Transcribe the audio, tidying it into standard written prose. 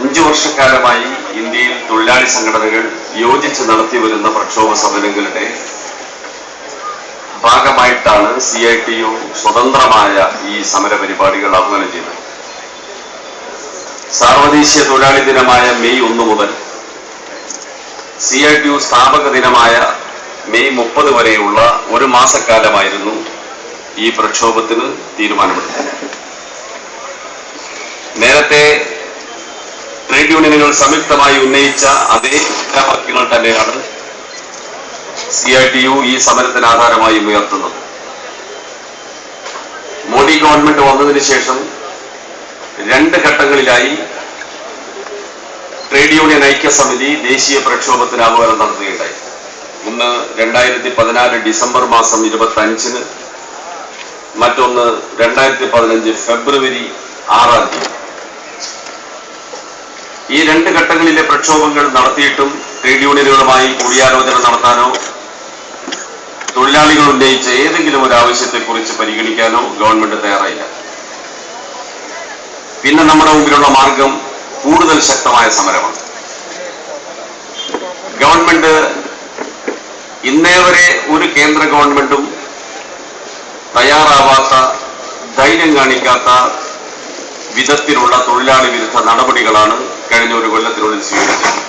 5 വർഷക്കാലമായി ഇന്ത്യയിൽ തൊഴിലാളി സംഘടനകൾ യോജിച്ച് നടത്തിവരുന്ന പ്രക്ഷോഭ സമരങ്ങളുടെ ഭാഗമായിട്ടാണ് CITU സ്വതന്ത്രമായ ഈ സമര പരിപാടികൾ ആഹ്വാനം ചെയ്തത്. സാർവദേശീയ തൊഴിലാളി ദിനമായ മെയ് 1 മുതൽ CITU സ്ഥാപക ദിനമായ മെയ് 30 വരെയുള്ള ഒരു മാസക്കാലമായിരുന്നു ഈ പ്രക്ഷോഭത്തിന് തീരുമാനമെടുത്തത്. നേരത്തെ ട്രേഡ് യൂണിയനുകൾ സംയുക്തമായി ഉന്നയിച്ച അതേ മുദ്രാവാക്യങ്ങൾ തന്നെയാണ് CITU ഈ സമരത്തിന് ആധാരമായി ഉയർത്തുന്നത്. മോഡി ഗവൺമെന്റ് വന്നതിന് ശേഷം 2 ഘട്ടങ്ങളിലായി ട്രേഡ് യൂണിയൻ ഐക്യസമിതി ദേശീയ പ്രക്ഷോഭത്തിന് ആഹ്വാനം നടത്തുകയുണ്ടായി. ഒന്ന് 2014 ഡിസംബർ മാസം 25-ന്, മറ്റൊന്ന് 2015 ഫെബ്രുവരി 6-ാം തീയതി. ഈ 2 ഘട്ടങ്ങളിലെ പ്രക്ഷോഭങ്ങൾ നടത്തിയിട്ടും ട്രേഡ് യൂണിയനുകളുമായി കൂടിയാലോചന നടത്താനോ തൊഴിലാളികൾ ഉന്നയിച്ച ഏതെങ്കിലും ഒരു ആവശ്യത്തെക്കുറിച്ച് പരിഗണിക്കാനോ ഗവൺമെന്റ് തയ്യാറായില്ല. പിന്നെ നമ്മുടെ മുമ്പിലുള്ള മാർഗം കൂടുതൽ ശക്തമായ സമരമാണ്. ഗവൺമെന്റ് ഇന്നേ വരെ ഒരു കേന്ദ്ര ഗവൺമെന്റും തയ്യാറാവാത്ത, ധൈര്യം കാണിക്കാത്ത വിധത്തിലുള്ള തൊഴിലാളി വിരുദ്ധ നടപടികളാണ് കഴിഞ്ഞ ഒരു കൊല്ലത്തിനുള്ളിൽ സ്വീകരിച്ചത്.